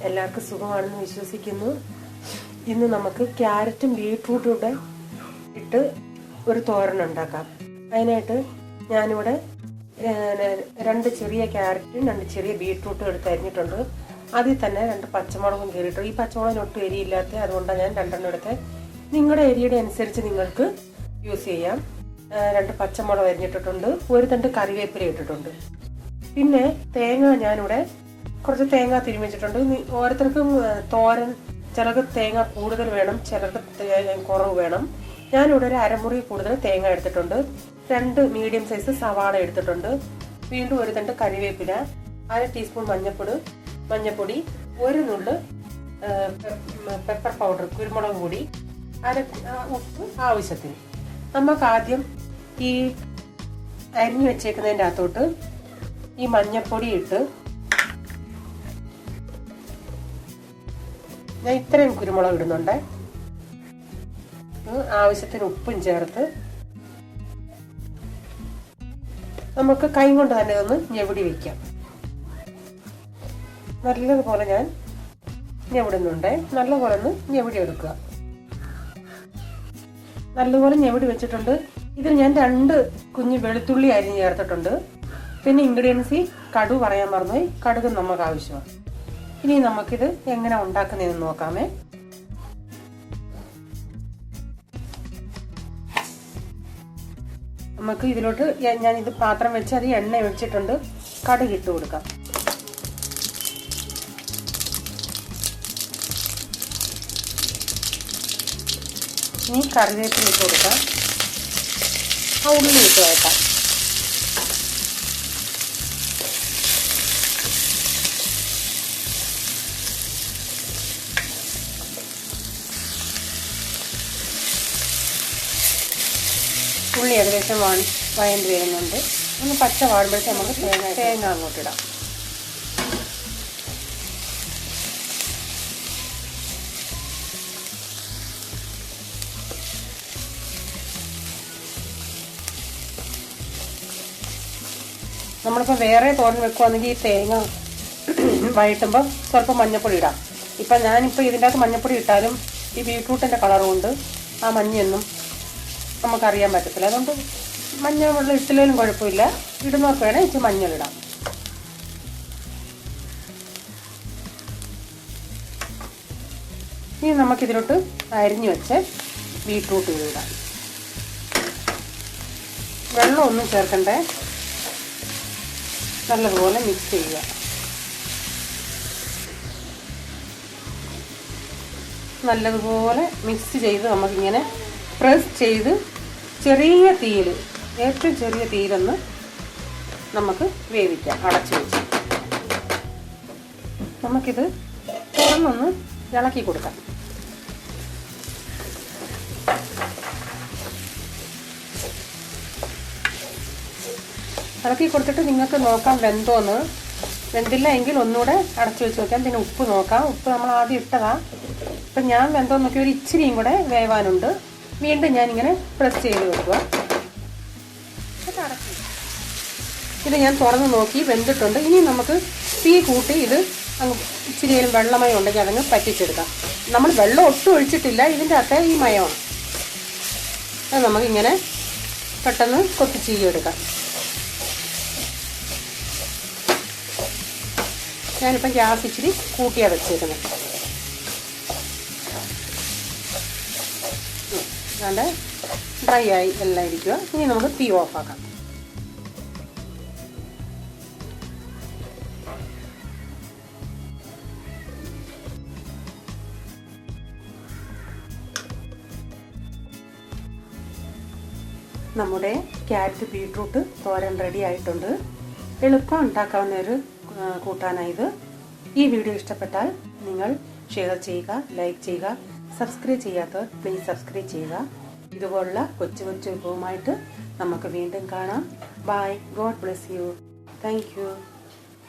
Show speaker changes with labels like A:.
A: എല്ലാവർക്കും സുഖമാണെന്ന് വിശ്വസിക്കുന്നു. ഇന്ന് നമുക്ക് ക്യാരറ്റും ബീട്രൂട്ടും കൂടെ ഇട്ട് ഒരു തോരൻ ഉണ്ടാക്കാം. അതിനായിട്ട് ഞാനിവിടെ 2 ചെറിയ ക്യാരറ്റും 2 ചെറിയ ബീട്രൂട്ടും എടുത്ത് അരിഞ്ഞിട്ടുണ്ട്. അതിൽ തന്നെ 2 പച്ചമുളകും കീറിയിട്ടുണ്ട്. ഈ പച്ചമുളകിന് ഒട്ടും എരിയില്ലാത്ത, അതുകൊണ്ടാണ് ഞാൻ 2 എടുത്ത്. നിങ്ങളുടെ എരിയുടെ അനുസരിച്ച് നിങ്ങൾക്ക് യൂസ് ചെയ്യാം. 2 പച്ചമുളക് അരിഞ്ഞിട്ടിട്ടുണ്ട്. 1 തണ്ട് കറിവേപ്പില ഇട്ടിട്ടുണ്ട്. പിന്നെ തേങ്ങ ഞാനിവിടെ കുറച്ച് തേങ്ങ തിരുമിച്ചിട്ടുണ്ട്. ഓരോരുത്തർക്കും തോരൻ ചിലർക്ക് തേങ്ങ കൂടുതൽ വേണം, ചിലർക്ക് കുറവ് വേണം. ഞാനിവിടെ ഒരു അരമുറി കൂടുതൽ തേങ്ങ എടുത്തിട്ടുണ്ട്. 2 മീഡിയം സൈസ് സവാള എടുത്തിട്ടുണ്ട്. വീണ്ടും 1 തണ്ട് കറിവേപ്പില, 1/2 ടീസ്പൂൺ മഞ്ഞപ്പൊടി, 1 നുള്ള് പെപ്പർ പൗഡർ, കുരുമുളക് പൊടി, ഉപ്പ് ആവശ്യത്തിന്. നമുക്ക് ആദ്യം ഈ അരിഞ്ഞു വെച്ചേക്കുന്നതിൻ്റെ അകത്തോട്ട് ഈ മഞ്ഞപ്പൊടി ഇട്ട്, ഞാൻ ഇത്രയും കുരുമുളക് ഇടുന്നുണ്ട്. ആവശ്യത്തിന് ഉപ്പും ചേർത്ത് നമുക്ക് കൈ കൊണ്ട് തന്നെ ഇതൊന്ന് ഞെവിടി വയ്ക്കാം. നല്ലതുപോലെ ഞാൻ ഞെവിടുന്നുണ്ട്. നല്ലപോലെ ഒന്ന് ഞെവിടി എടുക്കുക. നല്ലപോലെ ഞെവിടി വെച്ചിട്ടുണ്ട്. ഇതിൽ ഞാൻ 2 കുഞ്ഞ് വെളുത്തുള്ളി അരിഞ്ഞ് ചേർത്തിട്ടുണ്ട്. പിന്നെ ഇൻഗ്രീഡിയൻസ് കടുക് പറയാൻ മറന്നുപോയി. കടുക് നമുക്ക് ആവശ്യമാണ്. ഇനി നമുക്കിത് എങ്ങനെ ഉണ്ടാക്കുന്നതെന്ന് നോക്കാമേ. നമുക്ക് ഇതിലോട്ട് ഞാനിത് പാത്രം വെച്ച് അത് എണ്ണ ഒഴിച്ചിട്ടുണ്ട്. കടുക് ഇട്ട് കൊടുക്കാം. ഇനി കറിവേപ്പില ഇട്ട് കൊടുക്കാം. ഉള്ളി ഇട്ട് വയ്ക്കാം. ഉള്ളി ഏകദേശം വഴണ്ട് വരുന്നുണ്ട്. ഒന്ന് പച്ച വാടുമ്പോഴത്തെ നമുക്ക് തേങ്ങ അങ്ങോട്ടിടാം. നമ്മളിപ്പോൾ വേറെ തോരൻ വെക്കുവാണെങ്കിൽ ഈ തേങ്ങ വഴറ്റുമ്പോൾ സ്വല്പം മഞ്ഞപ്പൊടി ഇടാം. ഞാനിപ്പോൾ ഇതിൻ്റെ അകത്ത് മഞ്ഞപ്പൊടി ഇട്ടാലും ഈ ബീട്രൂട്ടിൻ്റെ കളറും കൊണ്ട് ആ മഞ്ഞയൊന്നും നമുക്കറിയാൻ പറ്റത്തില്ല. അതുകൊണ്ട് മഞ്ഞൾ വെള്ളം ഇട്ടില്ലേലും കുഴപ്പമില്ല. ഇടുന്നവർക്ക് വേണേൽ ഇച്ചിരി മഞ്ഞളിടാം. ഇനി നമുക്കിതിലോട്ട് അരിഞ്ഞു വെച്ച് ബീട്രൂട്ട് ഇടാം. വെള്ളമൊന്നും ചേർക്കണ്ടേ. നല്ലതുപോലെ മിക്സ് ചെയ്യുക. നല്ലതുപോലെ മിക്സ് ചെയ്ത് നമുക്കിങ്ങനെ പ്രസ് ചെയ്ത് ചെറിയ തീയിൽ, ഏറ്റവും ചെറിയ തീയിലൊന്ന് നമുക്ക് വേവിക്കാം. അടച്ചു വെച്ച് നമുക്കിത് തുറന്നൊന്ന് ഇളക്കി കൊടുക്കാം. ഇളക്കി കൊടുത്തിട്ട് നിങ്ങൾക്ക് നോക്കാം വെന്തോന്ന്. വെന്തില്ല എങ്കിൽ ഒന്നുകൂടെ അടച്ചു വെച്ച് നോക്കാം. പിന്നെ ഉപ്പ് നോക്കാം. ഉപ്പ് നമ്മൾ ആദ്യം ഇട്ടതാ. ഇപ്പം ഞാൻ വെന്തോന്ന് നോക്കി ഒരു ഇച്ചിരിയും കൂടെ വേവാനുണ്ട്. വീണ്ടും ഞാനിങ്ങനെ പ്രസ് ചെയ്ത് വെക്കുക. ഇത് ഞാൻ തുറന്ന് നോക്കി വെന്തിട്ടുണ്ട്. ഇനി നമുക്ക് തീ കൂട്ടി ഇത് അങ്ങ് ഇച്ചിരിയേലും വെള്ളമയം ഉണ്ടെങ്കിൽ അതങ്ങ് പറ്റിച്ചെടുക്കാം. നമ്മൾ വെള്ളം ഒട്ടും ഒഴിച്ചിട്ടില്ല. ഇതിൻ്റെ അകത്തെ ഈ മയമാണ്. അത് നമുക്കിങ്ങനെ പെട്ടെന്ന് കൊത്തിച്ചീയെടുക്കാം. ഞാനിപ്പം ഗ്യാസ് ഇച്ചിരി കൂട്ടിയാണ് വെച്ചേക്കുന്നത്. അതുകൊണ്ട് ഡ്രൈ ആയി എല്ലാം ഇരിക്കുക. ഇനി നമുക്ക് തീ ഓഫാക്കാം. നമ്മുടെ ക്യാരറ്റ് ബീട്രൂട്ട് തോരൻ റെഡി ആയിട്ടുണ്ട്. എളുപ്പം ഉണ്ടാക്കാവുന്ന ഒരു കൂട്ടാനായത്. ഈ വീഡിയോ ഇഷ്ടപ്പെട്ടാൽ നിങ്ങൾ ഷെയർ ചെയ്യുക, ലൈക്ക് ചെയ്യുക. സബ്സ്ക്രൈബ് ചെയ്യാത്തവർ പ്ലീസ് സബ്സ്ക്രൈബ് ചെയ്യുക. ഇതുപോലുള്ള കൊച്ചു കൊച്ചു വിഭവമായിട്ട് നമുക്ക് വീണ്ടും കാണാം. Bye. God bless you. Thank U.